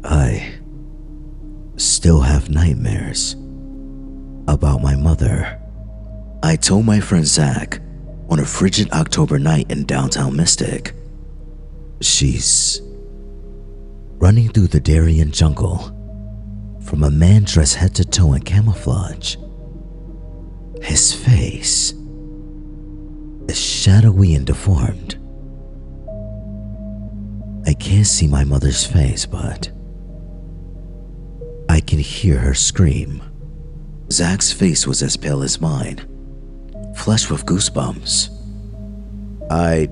I still have nightmares about my mother. I told my friend Zach on a frigid October night in downtown Mystic. She's running through the Darien jungle from a man dressed head to toe in camouflage. His face is shadowy and deformed. I can't see my mother's face, but I can hear her scream. Zach's face was as pale as mine, flushed with goosebumps. I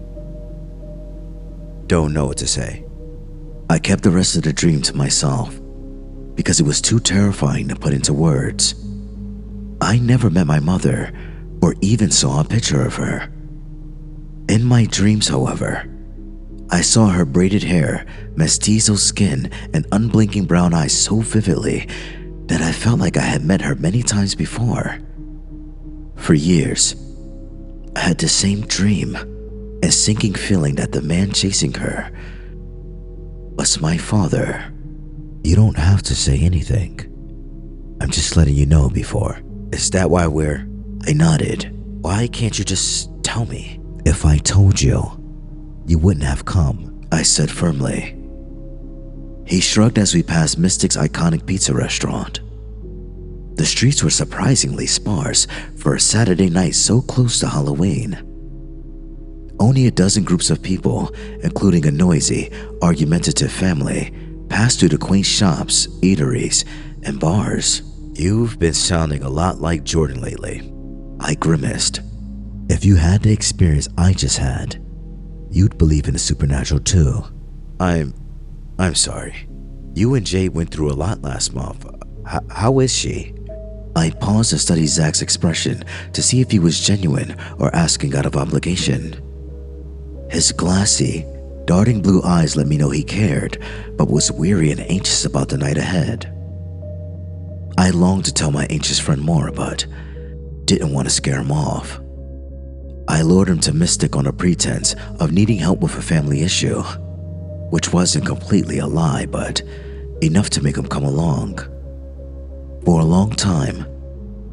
don't know what to say. I kept the rest of the dream to myself because it was too terrifying to put into words. I never met my mother or even saw a picture of her. In my dreams, however, I saw her braided hair, mestizo skin, and unblinking brown eyes so vividly that I felt like I had met her many times before. For years, I had the same dream and sinking feeling that the man chasing her was my father. You don't have to say anything. I'm just letting you know before. Is that why I nodded. Why can't you just tell me? If I told you, you wouldn't have come, I said firmly. He shrugged as we passed Mystic's iconic pizza restaurant. The streets were surprisingly sparse for a Saturday night so close to Halloween. Only a dozen groups of people, including a noisy, argumentative family, passed through the quaint shops, eateries, and bars. You've been sounding a lot like Jordan lately. I grimaced. If you had the experience I just had, you'd believe in the supernatural too. I'm sorry. You and Jay went through a lot last month. How is she? I paused to study Zach's expression to see if he was genuine or asking out of obligation. His glassy, darting blue eyes let me know he cared, but was weary and anxious about the night ahead. I longed to tell my anxious friend more, but didn't want to scare him off. I lured him to Mystic on a pretense of needing help with a family issue, which wasn't completely a lie, but enough to make him come along. For a long time,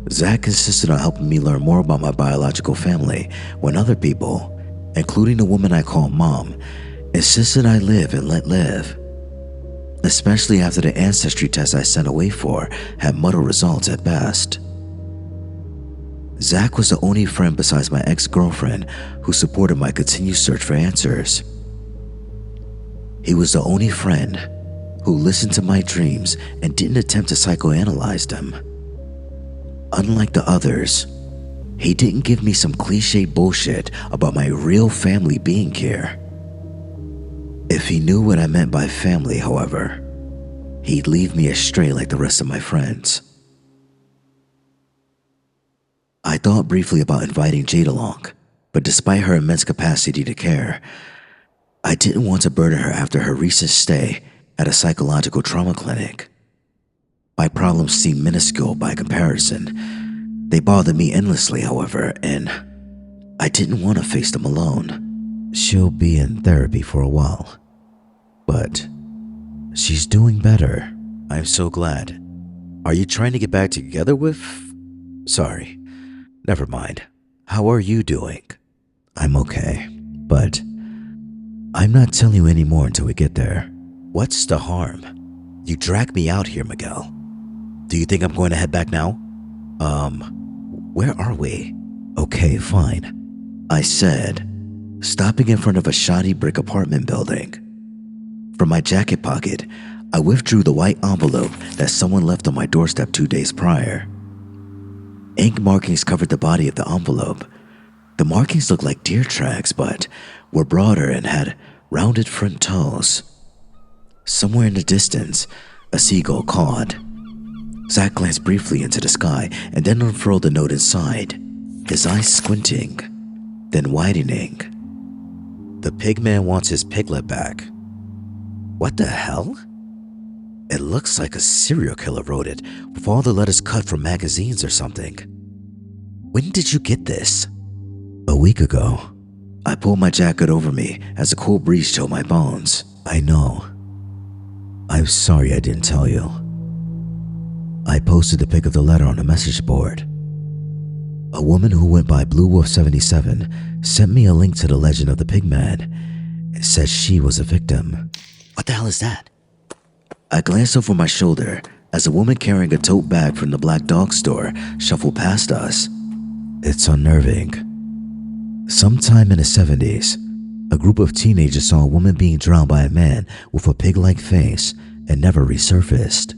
Zach insisted on helping me learn more about my biological family when other people, including the woman I call Mom, insisted I live and let live. Especially after the ancestry test I sent away for had muddled results at best. Zach was the only friend besides my ex-girlfriend who supported my continued search for answers. He was the only friend who listened to my dreams and didn't attempt to psychoanalyze them. Unlike the others, he didn't give me some cliche bullshit about my real family being here. If he knew what I meant by family, however, he'd leave me astray like the rest of my friends. I thought briefly about inviting Jade along, but despite her immense capacity to care, I didn't want to burden her after her recent stay at a psychological trauma clinic. My problems seemed minuscule by comparison. They bothered me endlessly, however, and I didn't want to face them alone. She'll be in therapy for a while, but she's doing better. I'm so glad. Are you trying to get back together with... Sorry. Never mind. How are you doing? I'm okay, but I'm not telling you anymore until we get there. What's the harm? You dragged me out here, Miguel. Do you think I'm going to head back now? Where are we? Okay, fine, I said, stopping in front of a shoddy brick apartment building. From my jacket pocket, I withdrew the white envelope that someone left on my doorstep 2 days prior. Ink markings covered the body of the envelope. The markings looked like deer tracks, but were broader and had rounded front toes. Somewhere in the distance, a seagull cawed. Zach glanced briefly into the sky and then unfurled the note inside, his eyes squinting, then widening. The pigman wants his piglet back. What the hell? It looks like a serial killer wrote it, with all the letters cut from magazines or something. When did you get this? A week ago. I pulled my jacket over me as a cool breeze chilled my bones. I know. I'm sorry I didn't tell you. I posted a pic of the letter on a message board. A woman who went by Blue Wolf 77 sent me a link to the legend of the Pigman and said she was a victim. What the hell is that? I glanced over my shoulder as a woman carrying a tote bag from the Black Dog store shuffled past us. It's unnerving. Sometime in the 70s, a group of teenagers saw a woman being drowned by a man with a pig-like face and never resurfaced.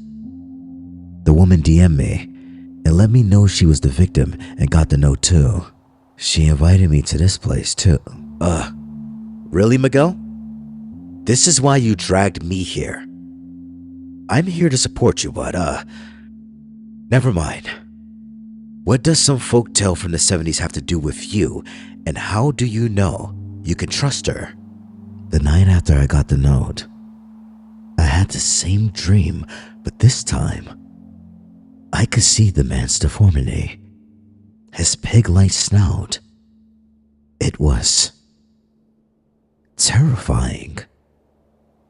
The woman DM'd me and let me know she was the victim and got the note too. She invited me to this place too. Really, Miguel? This is why you dragged me here. I'm here to support you, but never mind. What does some folk tale from the 70s have to do with you, and how do you know you can trust her? The night after I got the note, I had the same dream, but this time, I could see the man's deformity, his pig-like snout. It was terrifying.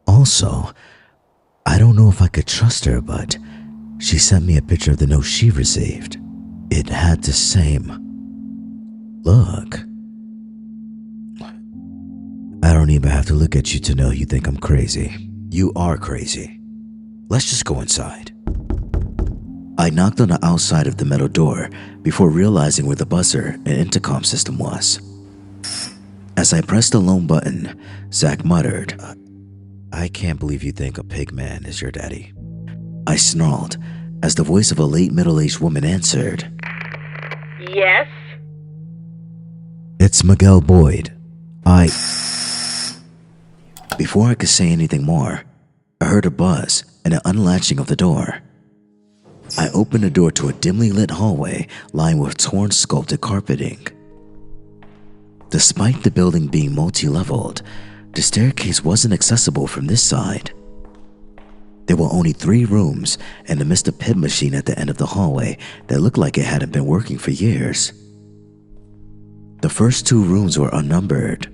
Also, I don't know if I could trust her, but she sent me a picture of the note she received. It had the same look. I don't even have to look at you to know you think I'm crazy. You are crazy. Let's just go inside. I knocked on the outside of the metal door before realizing where the buzzer and intercom system was. As I pressed the lone button, Zach muttered, I can't believe you think a pig man is your daddy. I snarled as the voice of a late middle-aged woman answered. Yes? It's Miguel Boyd. Before I could say anything more, I heard a buzz and an unlatching of the door. I opened the door to a dimly lit hallway lined with torn sculpted carpeting. Despite the building being multi-leveled, the staircase wasn't accessible from this side. There were only 3 rooms and a Mr. Pibb machine at the end of the hallway that looked like it hadn't been working for years. The first 2 rooms were unnumbered.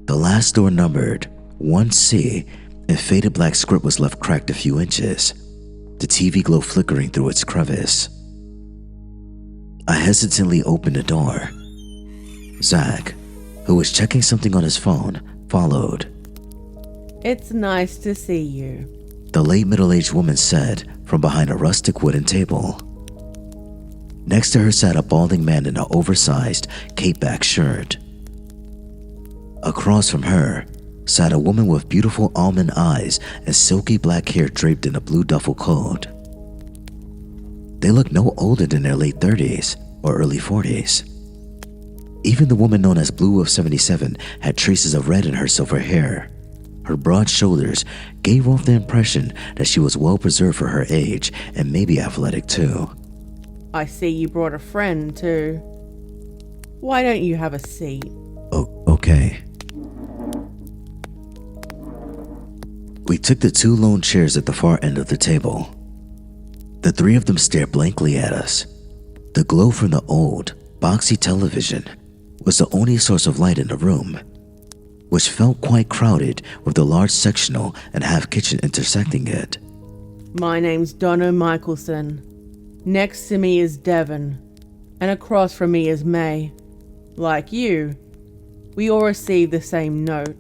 The last door numbered 1C, and faded black script was left cracked a few inches, the TV glow flickering through its crevice. I hesitantly opened the door. Zach, who was checking something on his phone, followed. It's nice to see you, the late middle-aged woman said from behind a rustic wooden table. Next to her sat a balding man in an oversized cape-back shirt. Across from her sat a woman with beautiful almond eyes and silky black hair draped in a blue duffel coat. They looked no older than their late 30s or early 40s. Even the woman known as Blue Wolf 77 had traces of red in her silver hair. Her broad shoulders gave off the impression that she was well preserved for her age and maybe athletic too. I see you brought a friend too. Why don't you have a seat? Oh, okay. We took the 2 lone chairs at the far end of the table. The 3 of them stared blankly at us. The glow from the old, boxy television was the only source of light in the room, which felt quite crowded with the large sectional and half kitchen intersecting it. My name's Donna Michelson. Next to me is Devon, and across from me is May. Like you, we all received the same note.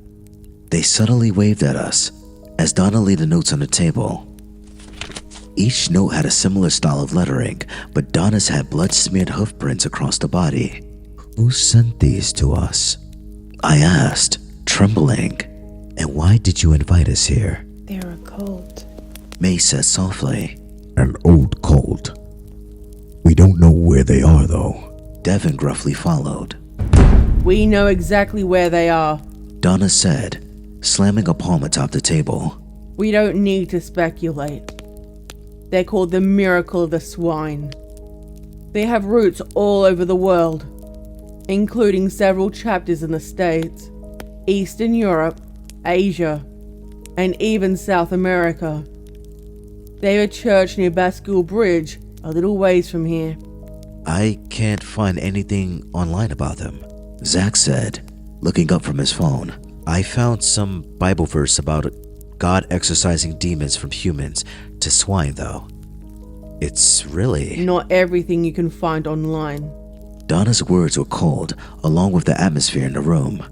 They subtly waved at us as Donna laid the notes on the table. Each note had a similar style of lettering, but Donna's had blood-smeared hoof prints across the body. Who sent these to us? I asked, trembling. And why did you invite us here? They're a cult, May said softly. An old cult. We don't know where they are, though. Devon gruffly followed. We know exactly where they are. Donna said, slamming a palm atop the table. We don't need to speculate. They're called the Miracle of the Swine. They have roots all over the world, including several chapters in the States, Eastern Europe, Asia, and even South America. They have a church near Bastille Bridge, a little ways from here. I can't find anything online about them, Zach said, looking up from his phone. I found some Bible verse about god exorcising demons from humans to swine, though. It's really... Not everything you can find online. Donna's words were cold, along with the atmosphere in the room.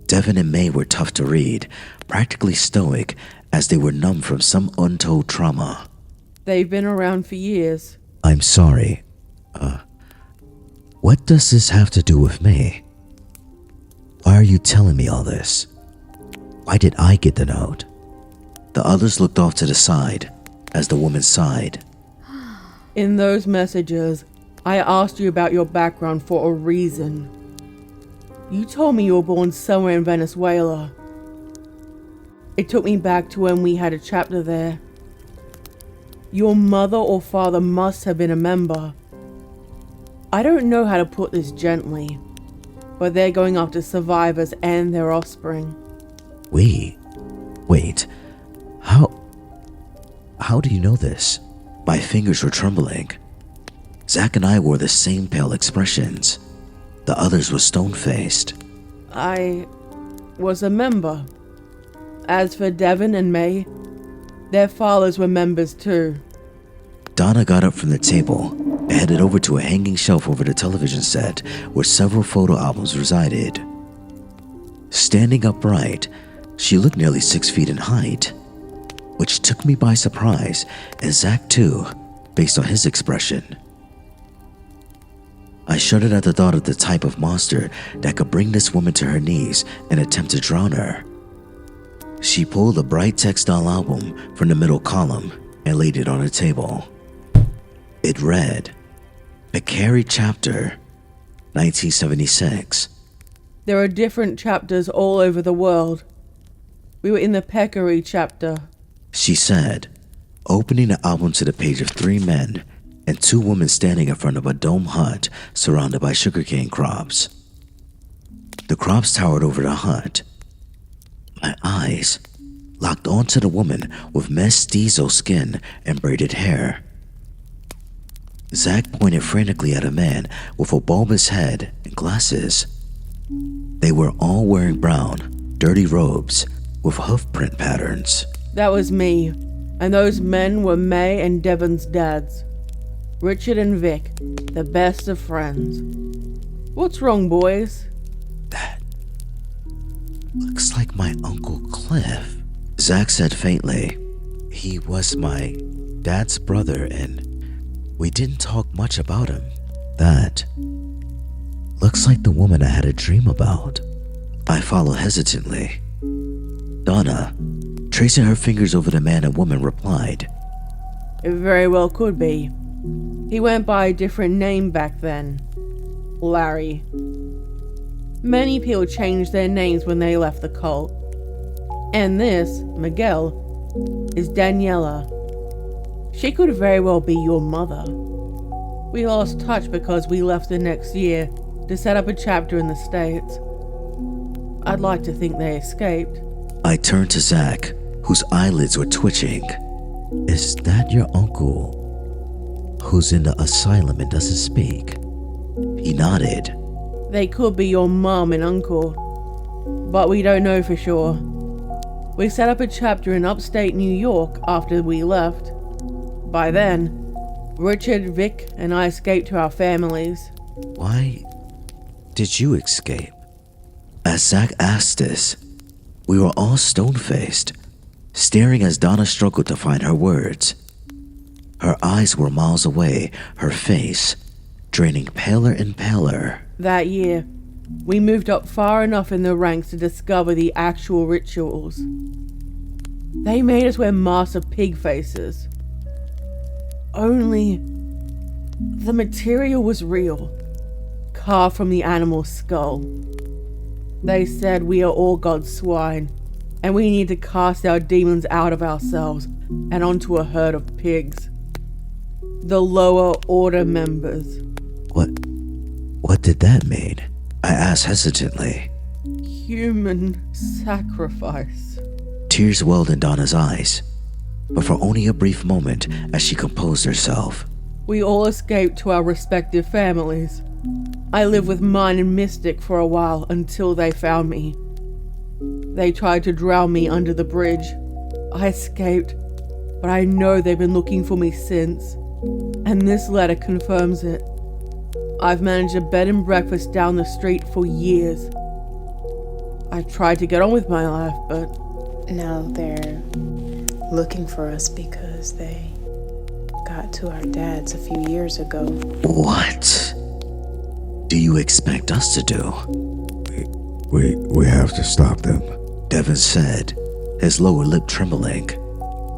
Devin and May were tough to read, practically stoic, as they were numb from some untold trauma. They've been around for years. I'm sorry. What does this have to do with me? Why are you telling me all this? Why did I get the note? The others looked off to the side, as the woman sighed. In those messages, I asked you about your background for a reason. You told me you were born somewhere in Venezuela. It took me back to when we had a chapter there. Your mother or father must have been a member. I don't know how to put this gently, but they're going after survivors and their offspring. Wait, how do you know this? My fingers were trembling. Zach and I wore the same pale expressions. The others were stone-faced. I was a member. As for Devin and May, their fathers were members too. Donna got up from the table and headed over to a hanging shelf over the television set where several photo albums resided. Standing upright, she looked nearly 6 feet in height, which took me by surprise, and Zach too, based on his expression. I shuddered at the thought of the type of monster that could bring this woman to her knees and attempt to drown her. She pulled a bright textile album from the middle column and laid it on her table. It read, Picari Chapter, 1976. There are different chapters all over the world. We were in the Peccary chapter, she said, opening the album to the page of 3 men and 2 women standing in front of a dome hut surrounded by sugarcane crops. The crops towered over the hut. My eyes locked onto the woman with mestizo skin and braided hair. Zach pointed frantically at a man with a bulbous head and glasses. They were all wearing brown, dirty robes with hoof print patterns. That was me, and those men were May and Devin's dads. Richard and Vic, the best of friends. What's wrong, boys? That looks like my Uncle Cliff, Zach said faintly. He was my dad's brother, and we didn't talk much about him. That looks like the woman I had a dream about. I followed hesitantly. Donna, tracing her fingers over the man and woman, replied, It very well could be. He went by a different name back then. Larry. Many people changed their names when they left the cult. And this, Miguel, is Daniela. She could very well be your mother. We lost touch because we left the next year to set up a chapter in the States. I'd like to think they escaped. I turned to Zach, whose eyelids were twitching. Is that your uncle, who's in the asylum and doesn't speak? He nodded. They could be your mom and uncle, but we don't know for sure. We set up a chapter in upstate New York after we left. By then, Richard, Vic, and I escaped to our families. Why did you escape? As Zach asked this, we were all stone-faced, staring as Donna struggled to find her words. Her eyes were miles away, her face draining paler and paler. That year, we moved up far enough in the ranks to discover the actual rituals. They made us wear masks of pig faces. Only the material was real, carved from the animal's skull. They said we are all God's swine, and we need to cast our demons out of ourselves and onto a herd of pigs. The lower order members. What did that mean? I asked hesitantly. Human sacrifice. Tears welled in Donna's eyes, but for only a brief moment as she composed herself. We all escaped to our respective families. I lived with mine and Mystic for a while until they found me. They tried to drown me under the bridge. I escaped, but I know they've been looking for me since, and this letter confirms it. I've managed a bed and breakfast down the street for years. I've tried to get on with my life, but... Now they're looking for us because they got to our dad's a few years ago. What do you expect us to do? We have to stop them. Devin said, his lower lip trembling.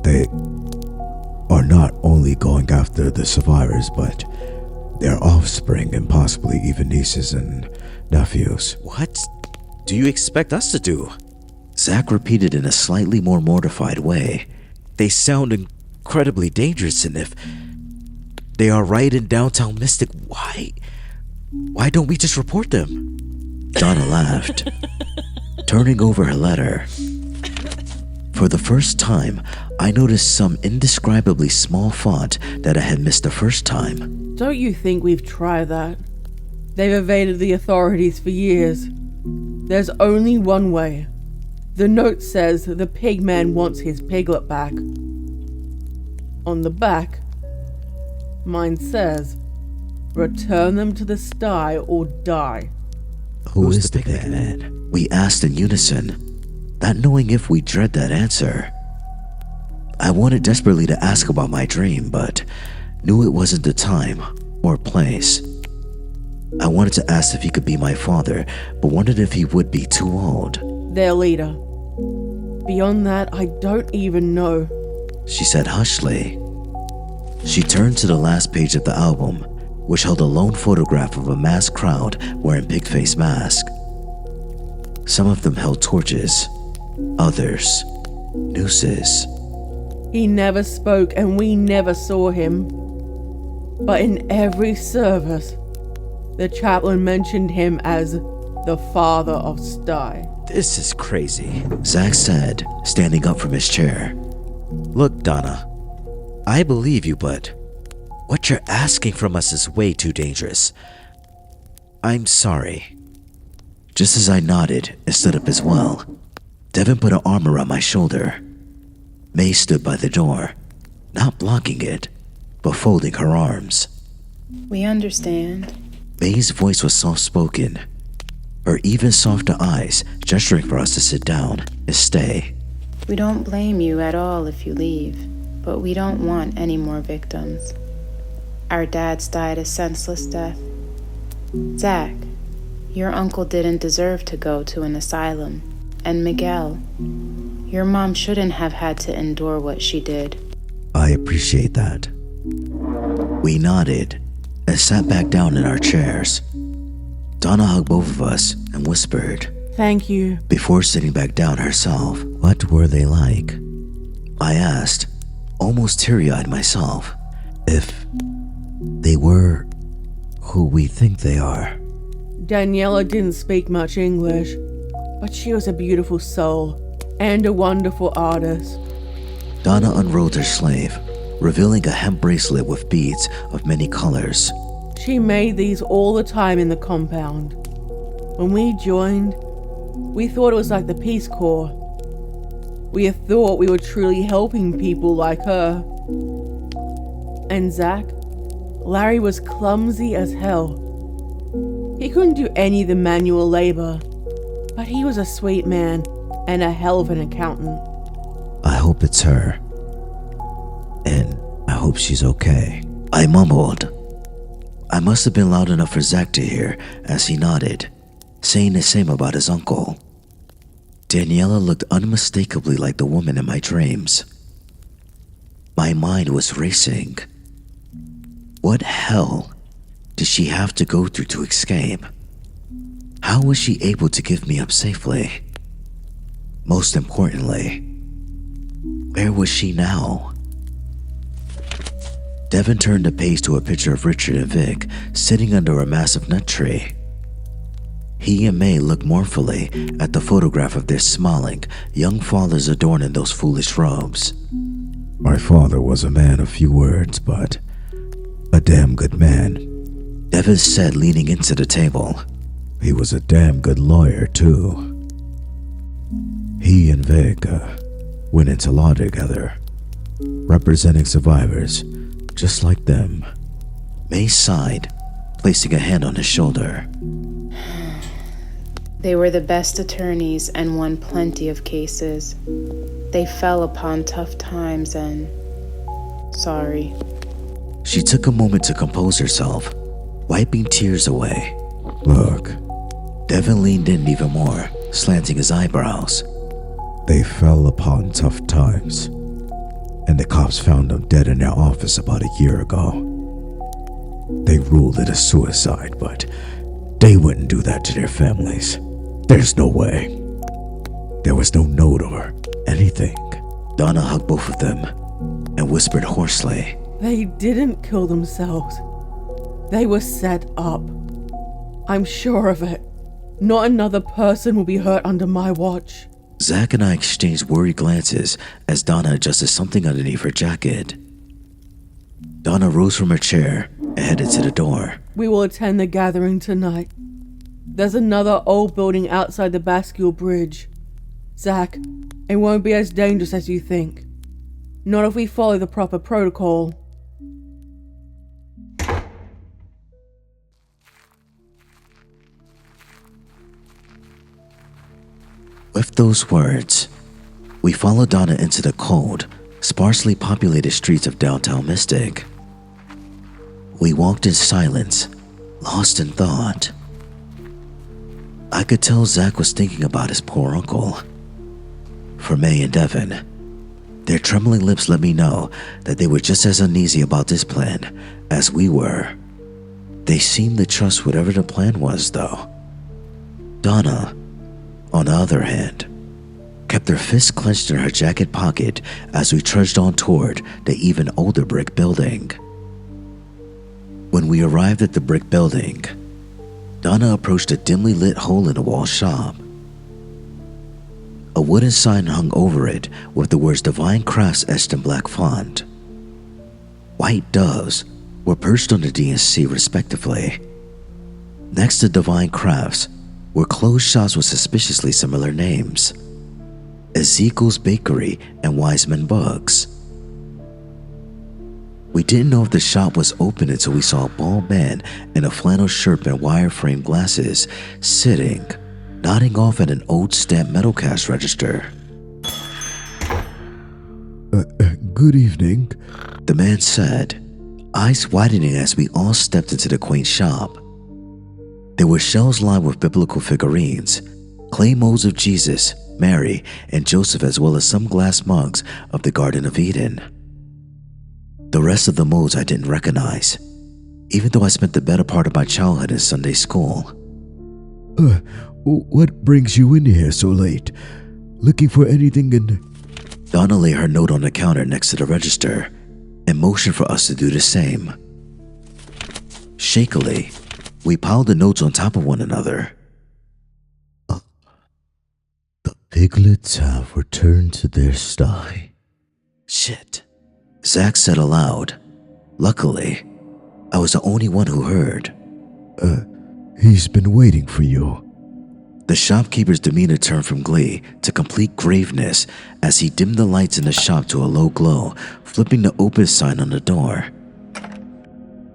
They are not only going after the survivors, but their offspring and possibly even nieces and nephews. What do you expect us to do? Zach repeated in a slightly more mortified way. They sound incredibly dangerous, and if they are right in downtown Mystic, why don't we just report them? Donna laughed, turning over her letter. For the first time, I noticed some indescribably small font that I had missed the first time. Don't you think we've tried that? They've evaded the authorities for years. There's only one way. The note says the pig man wants his piglet back. On the back, mine says, return them to the sty or die. Who is the pig man? We asked in unison, not knowing if we dread that answer. I wanted desperately to ask about my dream, but knew it wasn't the time or place. I wanted to ask if he could be my father, but wondered if he would be too old. Their leader. Beyond that, I don't even know, she said hushly. She turned to the last page of the album, which held a lone photograph of a masked crowd wearing pig-face masks. Some of them held torches, others nooses. He never spoke and we never saw him. But in every service, the chaplain mentioned him as the father of Sty. This is crazy, Zach said, standing up from his chair. Look, Donna, I believe you, but what you're asking from us is way too dangerous. I'm sorry. Just as I nodded and stood up as well, Devin put an arm around my shoulder. May stood by the door, not blocking it, but folding her arms. We understand. May's voice was soft-spoken, her even softer eyes gesturing for us to sit down and stay. We don't blame you at all if you leave, but we don't want any more victims. Our dads died a senseless death. Zach, your uncle didn't deserve to go to an asylum. And Miguel, your mom shouldn't have had to endure what she did. I appreciate that. We nodded and sat back down in our chairs. Donna hugged both of us and whispered, "Thank you," before sitting back down herself. What were they like? I asked, almost teary-eyed myself. If they were who we think they are. Daniela didn't speak much English, but she was a beautiful soul and a wonderful artist. Donna unrolled her sleeve, revealing a hemp bracelet with beads of many colors. She made these all the time in the compound. When we joined, we thought it was like the Peace Corps. We thought we were truly helping people like her. And Zach, Larry was clumsy as hell. He couldn't do any of the manual labor, but he was a sweet man and a hell of an accountant. I hope it's her. And I hope she's okay. I mumbled. I must have been loud enough for Zach to hear as he nodded, saying the same about his uncle. Daniela looked unmistakably like the woman in my dreams. My mind was racing. What hell did she have to go through to escape? How was she able to give me up safely? Most importantly, where was she now? Devin turned the page to a picture of Richard and Vic sitting under a massive nut tree. He and May looked mournfully at the photograph of their smiling, young fathers adorned in those foolish robes. My father was a man of few words, but a damn good man, Devin said, leaning into the table. He was a damn good lawyer, too. He and Vic went into law together, representing survivors just like them. May sighed, placing a hand on his shoulder. They were the best attorneys and won plenty of cases. They fell upon tough times and... sorry. She took a moment to compose herself, wiping tears away. Look, Devin leaned in even more, slanting his eyebrows. they fell upon tough times, and the cops found them dead in their office about a year ago. They ruled it a suicide, but they wouldn't do that to their families. There's no way. There was no note or anything. Donna hugged both of them and whispered hoarsely. They didn't kill themselves. They were set up. I'm sure of it. Not another person will be hurt under my watch. Zach and I exchanged worried glances as Donna adjusted something underneath her jacket. Donna rose from her chair and headed to the door. We will attend the gathering tonight. There's another old building outside the Bascule Bridge. Zach, it won't be as dangerous as you think. Not if we follow the proper protocol. With those words, we followed Donna into the cold, sparsely populated streets of downtown Mystic. We walked in silence, lost in thought. I could tell Zach was thinking about his poor uncle. For May and Devin, their trembling lips let me know that they were just as uneasy about this plan as we were. They seemed to trust whatever the plan was, though. Donna, on the other hand, kept her fist clenched in her jacket pocket as we trudged on toward the even older brick building. When we arrived at the brick building, Donna approached a dimly lit hole-in-the-wall shop. A wooden sign hung over it with the words Divine Crafts etched in black font. White doves were perched on the D&C respectively. Next to Divine Crafts were closed shops with suspiciously similar names: Ezekiel's Bakery and Wiseman Books. We didn't know if the shop was open until we saw a bald man in a flannel shirt and wire-framed glasses sitting, nodding off at an old stamped metal cash register. Good evening. The man said, eyes widening as we all stepped into the quaint shop. There were shelves lined with biblical figurines, clay molds of Jesus, Mary, and Joseph, as well as some glass mugs of the Garden of Eden. The rest of the molds I didn't recognize, even though I spent the better part of my childhood in Sunday school. What brings you in here so late? Looking for anything in... Donna laid her note on the counter next to the register and motioned for us to do the same. Shakily, we piled the notes on top of one another. The piglets have returned to their sty. Shit, Zach said aloud. Luckily, I was the only one who heard. He's been waiting for you. The shopkeeper's demeanor turned from glee to complete graveness as he dimmed the lights in the shop to a low glow, flipping the open sign on the door.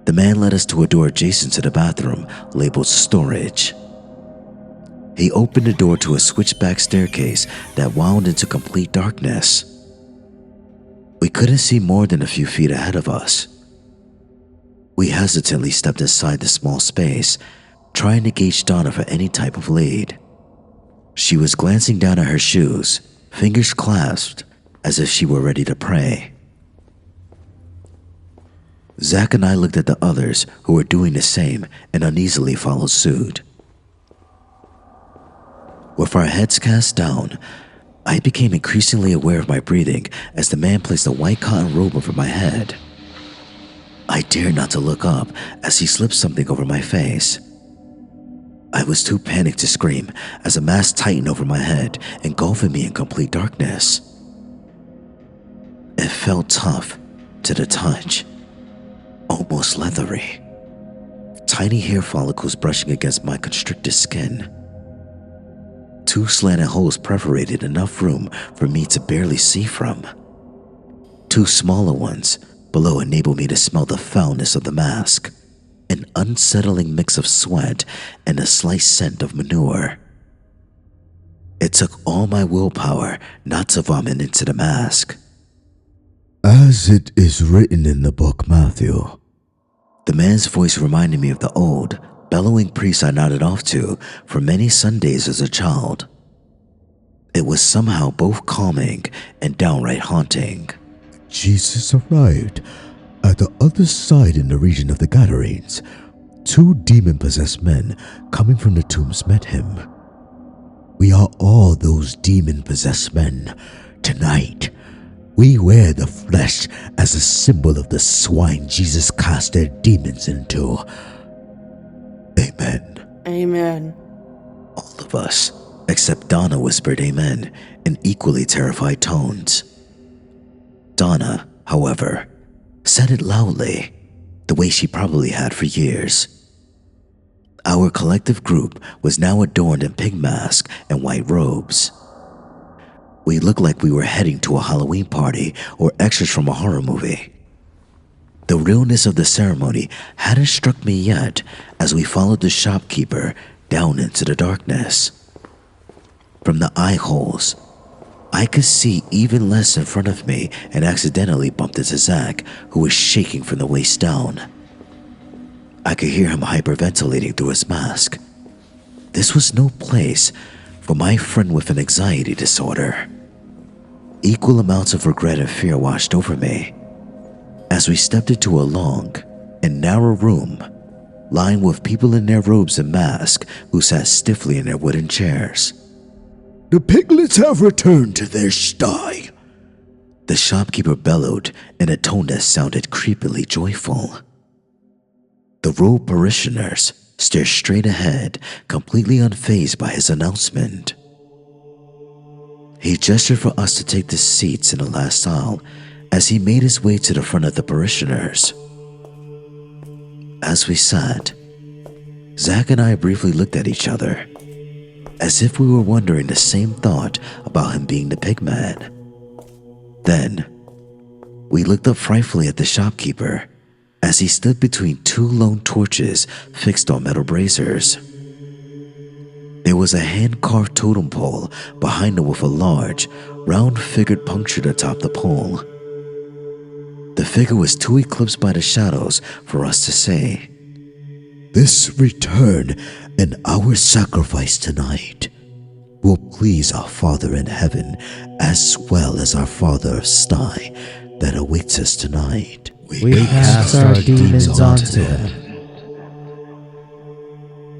The man led us to a door adjacent to the bathroom, labeled storage. He opened the door to a switchback staircase that wound into complete darkness. We couldn't see more than a few feet ahead of us. We hesitantly stepped inside the small space, trying to gauge Donna for any type of lead. She was glancing down at her shoes, fingers clasped as if she were ready to pray. Zach and I looked at the others who were doing the same and uneasily followed suit. With our heads cast down, I became increasingly aware of my breathing as the man placed a white cotton robe over my head. I dared not to look up as he slipped something over my face. I was too panicked to scream as a mask tightened over my head, engulfing me in complete darkness. It felt tough to the touch, almost leathery. Tiny hair follicles brushing against my constricted skin. 2 slanted holes perforated enough room for me to barely see from. 2 smaller ones below enabled me to smell the foulness of the mask, an unsettling mix of sweat and a slight scent of manure. It took all my willpower not to vomit into the mask. As it is written in the book, Matthew. The man's voice reminded me of the old, bellowing priest I nodded off to for many Sundays as a child. It was somehow both calming and downright haunting. Jesus arrived at the other side in the region of the Gadarenes. 2 demon-possessed men coming from the tombs met him. We are all those demon-possessed men. Tonight, we wear the flesh as a symbol of the swine Jesus cast their demons into. Amen. Amen. All of us, except Donna, whispered amen in equally terrified tones. Donna, however, said it loudly, the way she probably had for years. Our collective group was now adorned in pig masks and white robes. We looked like we were heading to a Halloween party or extras from a horror movie. The realness of the ceremony hadn't struck me yet as we followed the shopkeeper down into the darkness. From the eye holes, I could see even less in front of me and accidentally bumped into Zach, who was shaking from the waist down. I could hear him hyperventilating through his mask. This was no place for my friend with an anxiety disorder. Equal amounts of regret and fear washed over me as we stepped into a long and narrow room lined with people in their robes and masks who sat stiffly in their wooden chairs. The piglets have returned to their sty, the shopkeeper bellowed in a tone that sounded creepily joyful. The robed parishioners stared straight ahead, completely unfazed by his announcement. He gestured for us to take the seats in the last aisle as he made his way to the front of the parishioners. As we sat, Zach and I briefly looked at each other, as if we were wondering the same thought about him being the pig man. Then, we looked up frightfully at the shopkeeper as he stood between 2 lone torches fixed on metal braziers. There was a hand-carved totem pole behind him with a large, round-figured punctured atop the pole. The figure was too eclipsed by the shadows for us to say. This return and our sacrifice tonight will please our Father in heaven as well as our Father of sty that awaits us tonight. We cast our demons onto him.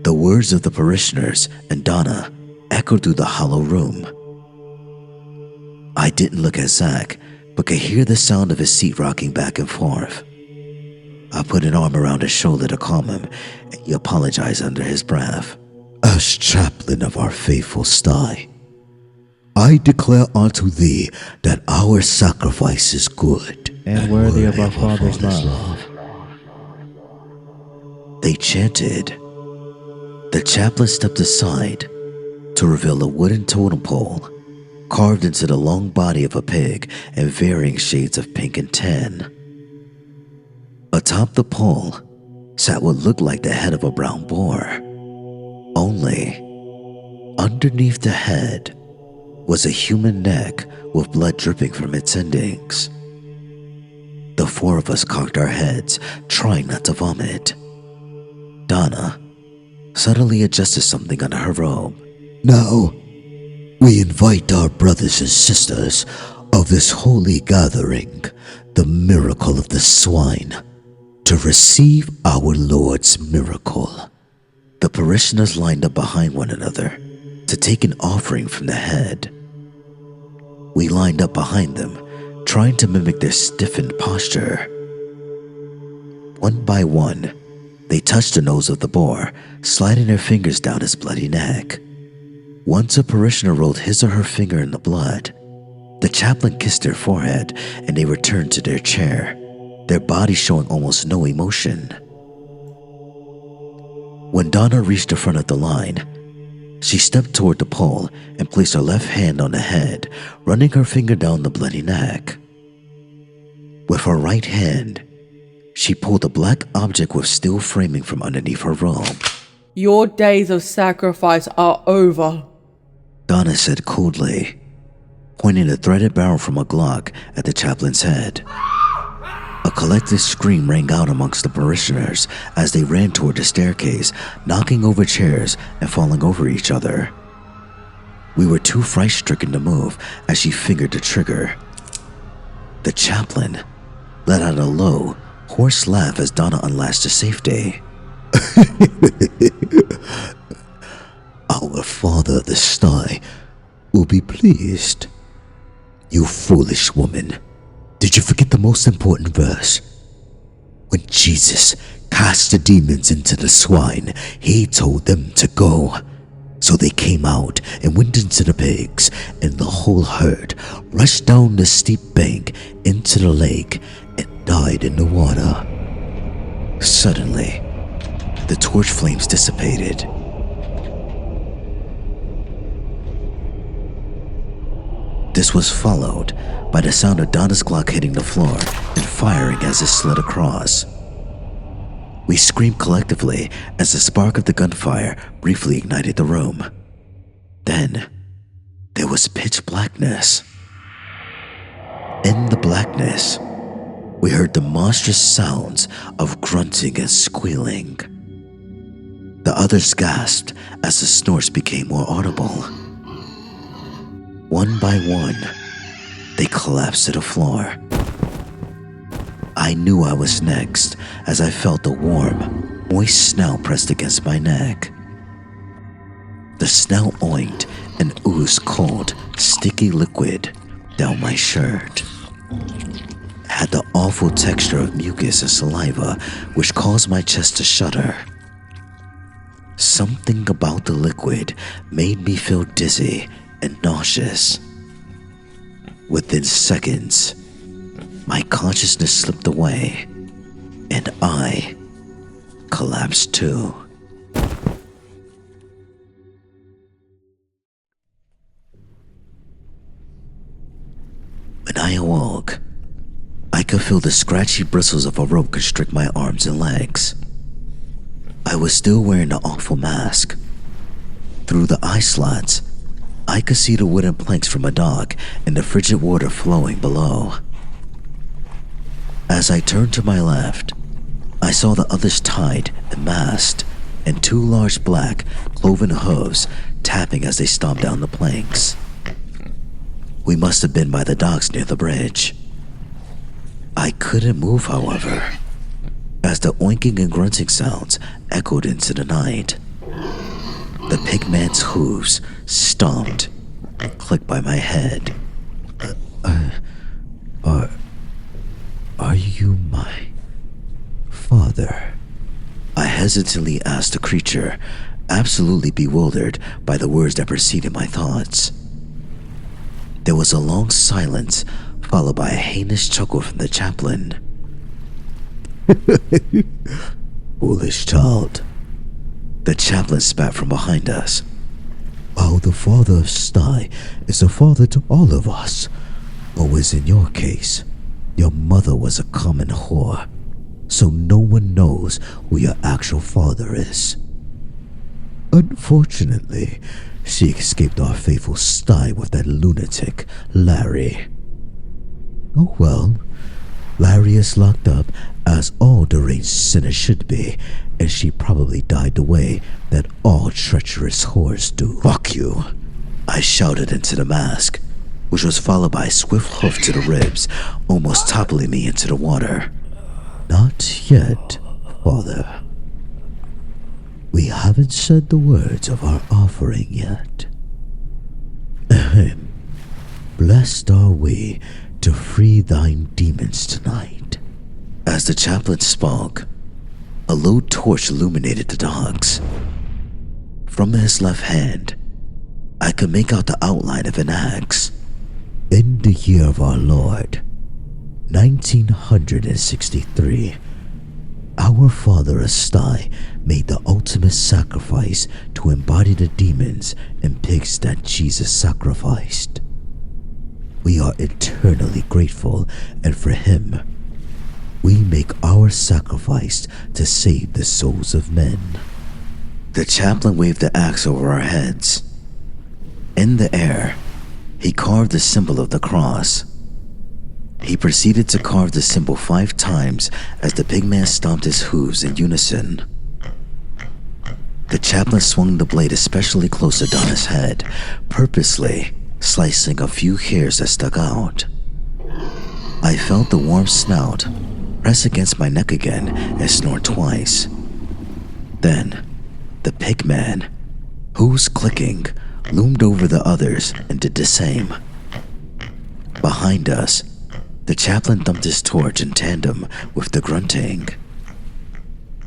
The words of the parishioners and Donna echoed through the hollow room. I didn't look at Zach, but could hear the sound of his seat rocking back and forth. I put an arm around his shoulder to calm him, and he apologized under his breath. As chaplain of our faithful sty, I declare unto thee that our sacrifice is good and worthy of our Father's love. They chanted. The chaplain stepped aside to reveal a wooden totem pole carved into the long body of a pig in varying shades of pink and tan. Atop the pole sat what looked like the head of a brown boar. Only, underneath the head was a human neck with blood dripping from its endings. The 4 of us cocked our heads, trying not to vomit. Donna suddenly adjusted something under her robe. Now, we invite our brothers and sisters of this holy gathering, the miracle of the swine, to receive our Lord's miracle. The parishioners lined up behind one another to take an offering from the head. We lined up behind them, trying to mimic their stiffened posture. One by one, they touched the nose of the boar, sliding their fingers down his bloody neck. Once a parishioner rolled his or her finger in the blood, the chaplain kissed their forehead and they returned to their chair, their bodies showing almost no emotion. When Donna reached the front of the line, She stepped toward the pole and placed her left hand on the head, running her finger down the bloody neck. With her right hand, she pulled a black object with steel framing from underneath her robe. Your days of sacrifice are over, Donna said coldly, pointing the threaded barrel from a Glock at the chaplain's head. A collective scream rang out amongst the parishioners as they ran toward the staircase, knocking over chairs and falling over each other. We were too fright-stricken to move as she fingered the trigger. The chaplain let out a low, hoarse laugh as Donna unlatched the safety. Our Father the Sky will be pleased. You foolish woman. Did you forget the most important verse? When Jesus cast the demons into the swine, he told them to go. So they came out and went into the pigs, and the whole herd rushed down the steep bank into the lake and died in the water. Suddenly, the torch flames dissipated. This was followed by the sound of Donna's Glock hitting the floor and firing as it slid across. We screamed collectively as the spark of the gunfire briefly ignited the room. Then, there was pitch blackness. In the blackness, we heard the monstrous sounds of grunting and squealing. The others gasped as the snorts became more audible. One by one, they collapsed to the floor. I knew I was next as I felt the warm, moist snout pressed against my neck. The snout oinked and oozed cold, sticky liquid down my shirt. It had the awful texture of mucus and saliva, which caused my chest to shudder. Something about the liquid made me feel dizzy and nauseous. Within seconds, my consciousness slipped away, and I collapsed too. When I awoke, I could feel the scratchy bristles of a rope constrict my arms and legs. I was still wearing the awful mask. Through the eye slots, I could see the wooden planks from a dock and the frigid water flowing below. As I turned to my left, I saw the others tied and masked, and two large black, cloven hooves tapping as they stomped down the planks. We must have been by the docks near the bridge. I couldn't move, however, as the oinking and grunting sounds echoed into the night. The pigman's hooves stomped and clicked by my head. Are you my father? I hesitantly asked the creature, absolutely bewildered by the words that preceded my thoughts. There was a long silence, followed by a heinous chuckle from the chaplain. Foolish child. The chaplain spat from behind us. While the Father of Sty is a father to all of us, or as in your case, your mother was a common whore, so no one knows who your actual father is. Unfortunately, she escaped our faithful Sty with that lunatic, Larry. Oh well, Larry is locked up as all deranged sinners should be, and she probably died the way that all treacherous whores do. Fuck you, I shouted into the mask, which was followed by a swift hoof to the ribs, almost toppling me into the water. Not yet, Father. We haven't said the words of our offering yet. Ahem. Blessed are we to free thine demons tonight. As the chaplain spoke, a low torch illuminated the docks. From his left hand, I could make out the outline of an axe. In the year of our Lord, 1963, Our Father Astai made the ultimate sacrifice to embody the demons and pigs that Jesus sacrificed. We are eternally grateful, and for him, we make our sacrifice to save the souls of men. The chaplain waved the axe over our heads. In the air, he carved the symbol of the cross. He proceeded to carve the symbol 5 times as the pigman stomped his hooves in unison. The chaplain swung the blade especially close to Donna's head, purposely slicing a few hairs that stuck out. I felt the warm snout press against my neck again and snort twice. Then, the pigman, hooves clicking, loomed over the others and did the same. Behind us, the chaplain thumped his torch in tandem with the grunting.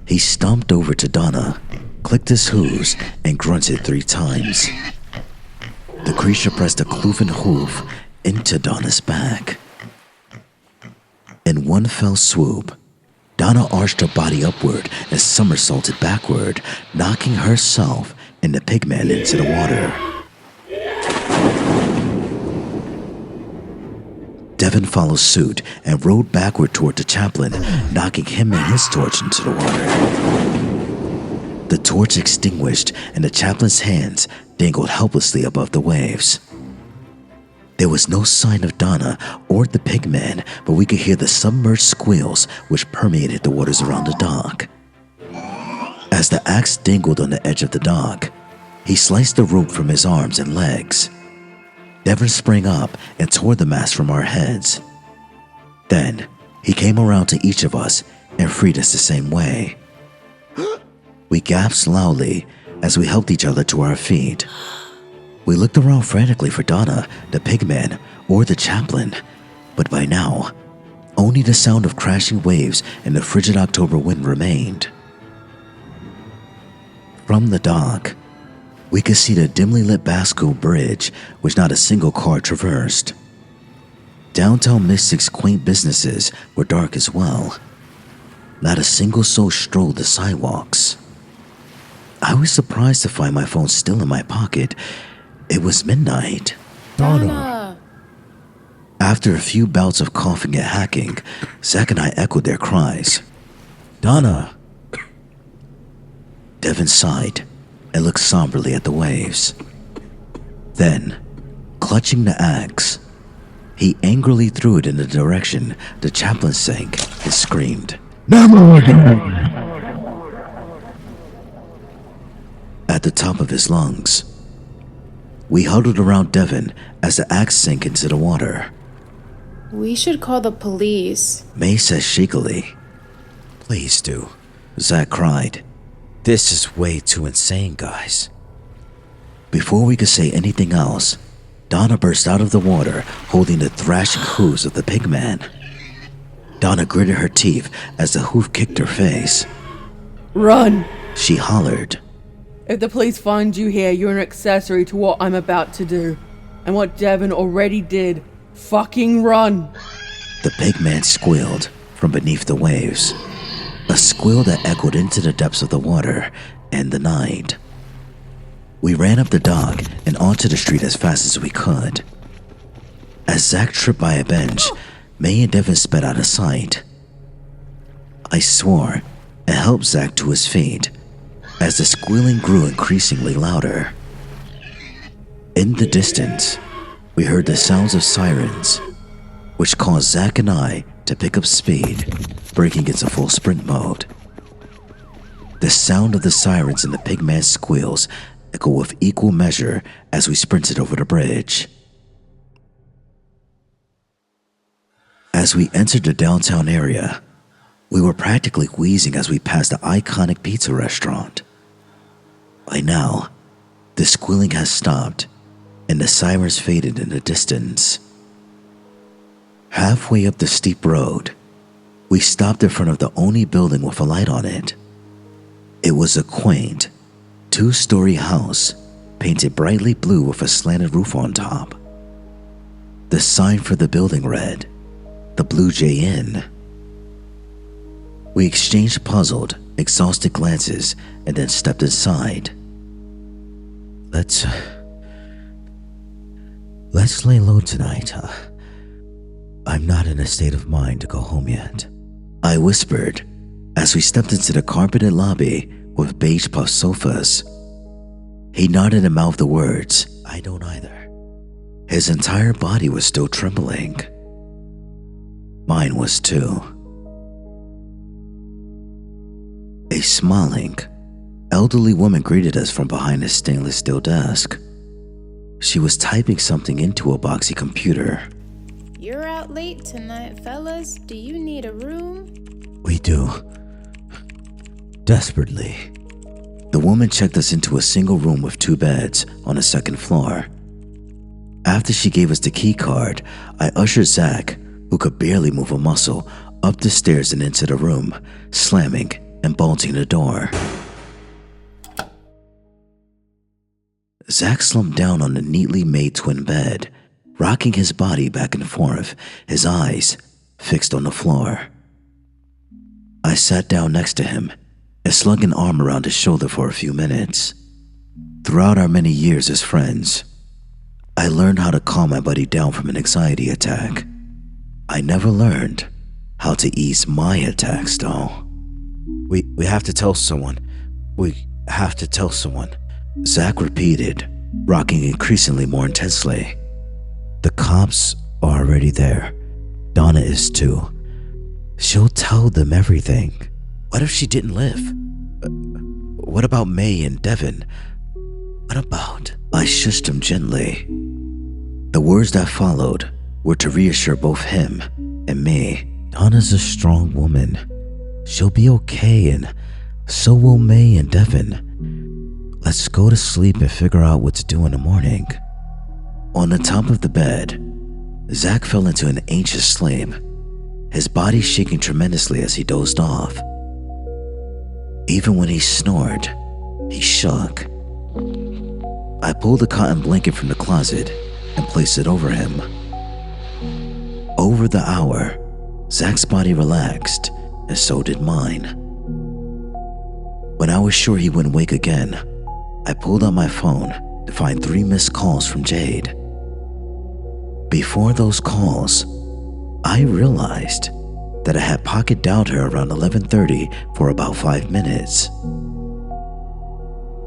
He stomped over to Donna, clicked his hooves, and grunted 3 times. The creature pressed a cloven hoof into Donna's back. In one fell swoop, Donna arched her body upward and somersaulted backward, knocking herself and the pigman into the water. Devin followed suit and rode backward toward the chaplain, knocking him and his torch into the water. The torch extinguished and the chaplain's hands dangled helplessly above the waves. There was no sign of Donna or the pigman, but we could hear the submerged squeals which permeated the waters around the dock. As the axe dangled on the edge of the dock, he sliced the rope from his arms and legs. Devin sprang up and tore the mask from our heads. Then, he came around to each of us and freed us the same way. We gasped loudly as we helped each other to our feet. We looked around frantically for Donna, the pigman, or the chaplain, but by now, only the sound of crashing waves and the frigid October wind remained. From the dock, we could see the dimly lit Basco Bridge, which not a single car traversed. Downtown Mystic's quaint businesses were dark as well. Not a single soul strolled the sidewalks. I was surprised to find my phone still in my pocket. It was midnight. Donna! After a few bouts of coughing and hacking, Zach and I echoed their cries. Donna! Devin sighed and looked somberly at the waves. Then, clutching the axe, he angrily threw it in the direction the chaplain sank and screamed, Never again! at the top of his lungs. We huddled around Devin as the axe sank into the water. We should call the police. May said shakily. Please do. Zach cried. This is way too insane, guys. Before we could say anything else, Donna burst out of the water holding the thrashing hooves of the pigman. Donna gritted her teeth as the hoof kicked her face. Run! She hollered. If the police find you here, you're an accessory to what I'm about to do. And what Devin already did. Fucking run! The pigman squealed from beneath the waves. A squeal that echoed into the depths of the water and the night. We ran up the dock and onto the street as fast as we could. As Zach tripped by a bench, May and Devin sped out of sight. I swore and helped Zach to his feet as the squealing grew increasingly louder. In the distance, we heard the sounds of sirens, which caused Zach and I to pick up speed, breaking into full sprint mode. The sound of the sirens and the pigman's squeals echoed with equal measure as we sprinted over the bridge. As we entered the downtown area, we were practically wheezing as we passed the iconic pizza restaurant. By now, the squealing has stopped and the sirens faded in the distance. Halfway up the steep road, we stopped in front of the only building with a light on it. It was a quaint, 2-story house painted brightly blue with a slanted roof on top. The sign for the building read, "The Blue Jay Inn." We exchanged puzzled, exhausted glances and then stepped inside. Let's lay low tonight. I'm not in a state of mind to go home yet, I whispered as we stepped into the carpeted lobby with beige plush sofas. He nodded and mouthed the words, I don't either. His entire body was still trembling. Mine was too. A smiling, elderly woman greeted us from behind a stainless steel desk. She was typing something into a boxy computer. You're out late tonight, fellas. Do you need a room? We do. Desperately. The woman checked us into a single room with 2 beds on the 2nd floor. After she gave us the key card, I ushered Zach, who could barely move a muscle, up the stairs and into the room, slamming and bolting the door. Zach slumped down on the neatly made twin bed, rocking his body back and forth, his eyes fixed on the floor. I sat down next to him and slung an arm around his shoulder for a few minutes. Throughout our many years as friends, I learned how to calm my buddy down from an anxiety attack. I never learned how to ease my attacks, though. We have to tell someone. We have to tell someone, Zach repeated, rocking increasingly more intensely. The cops are already there. Donna is too. She'll tell them everything. What if she didn't live? What about May and Devin? What about? I shushed him gently. The words that followed were to reassure both him and me. Donna's a strong woman. She'll be okay, and so will May and Devin. Let's go to sleep and figure out what to do in the morning. On the top of the bed, Zach fell into an anxious sleep, his body shaking tremendously as he dozed off. Even when he snored, he shook. I pulled a cotton blanket from the closet and placed it over him. Over the hour, Zach's body relaxed, and so did mine. When I was sure he wouldn't wake again, I pulled out my phone to find 3 missed calls from Jade. Before those calls, I realized that I had pocket dialed her around 11:30 for about 5 minutes.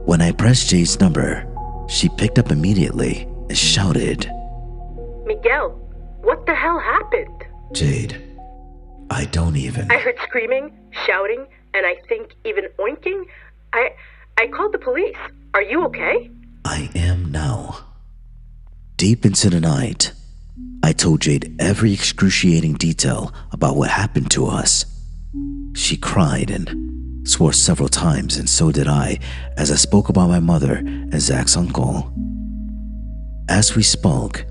When I pressed Jade's number, she picked up immediately and shouted, Miguel, what the hell happened? Jade, I don't even... I heard screaming, shouting, and I think even oinking. I called the police. Are you okay? I am now. Deep into the night, I told Jade every excruciating detail about what happened to us. She cried and swore several times, and so did I, as I spoke about my mother and Zach's uncle. As we spoke,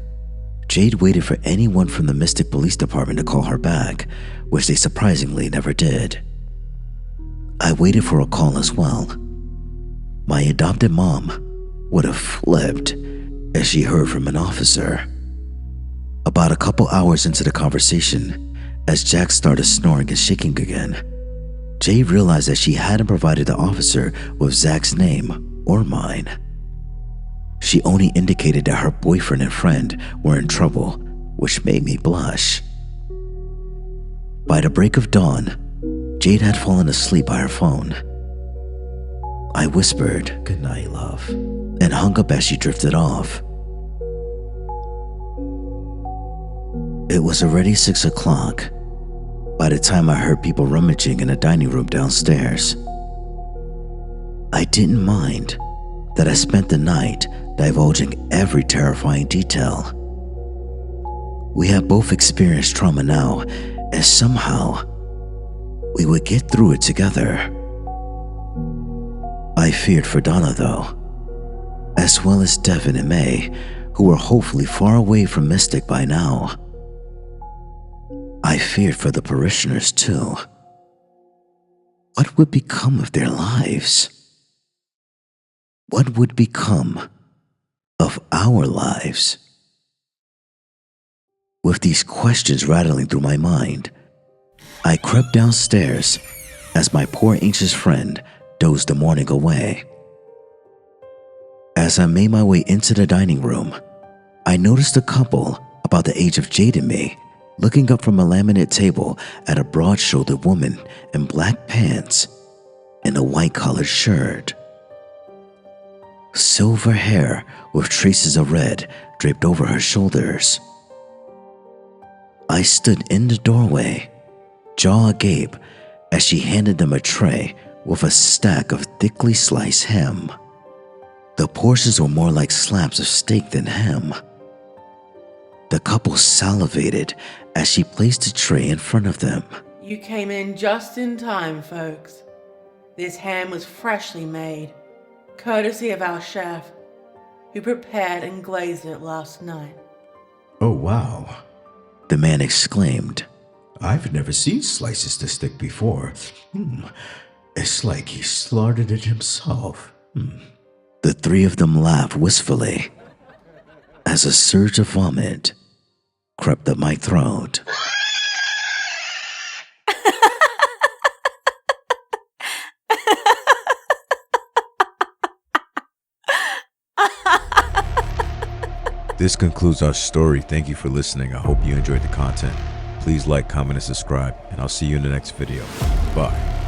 Jade waited for anyone from the Mystic Police Department to call her back, which they surprisingly never did. I waited for a call as well. My adopted mom would have flipped as she heard from an officer. About a couple hours into the conversation, as Jack started snoring and shaking again, Jade realized that she hadn't provided the officer with Zach's name or mine. She only indicated that her boyfriend and friend were in trouble, which made me blush. By the break of dawn, Jade had fallen asleep by her phone. I whispered, "Good night, love," and hung up as she drifted off. It was already 6 o'clock by the time I heard people rummaging in the dining room downstairs. I didn't mind that I spent the night divulging every terrifying detail. We had both experienced trauma now, and somehow we would get through it together. I feared for Donna, though, as well as Devin and May, who were hopefully far away from Mystic by now. I feared for the parishioners, too. What would become of their lives? What would become of our lives? With these questions rattling through my mind, I crept downstairs as my poor anxious friend dozed the morning away. As I made my way into the dining room, I noticed a couple about the age of Jade and me looking up from a laminate table at a broad-shouldered woman in black pants and a white-collared shirt. Silver hair with traces of red draped over her shoulders. I stood in the doorway, jaw agape, as she handed them a tray with a stack of thickly sliced ham. The portions were more like slabs of steak than ham. The couple salivated as she placed the tray in front of them. You came in just in time, folks. This ham was freshly made, courtesy of our chef, who prepared and glazed it last night. Oh, wow. The man exclaimed. I've never seen slices this thick before. It's like he slaughtered it himself. The three of them laughed wistfully as a surge of vomit crept up my throat. This concludes our story. Thank you for listening. I hope you enjoyed the content. Please like, comment, and subscribe, and I'll see you in the next video. Bye.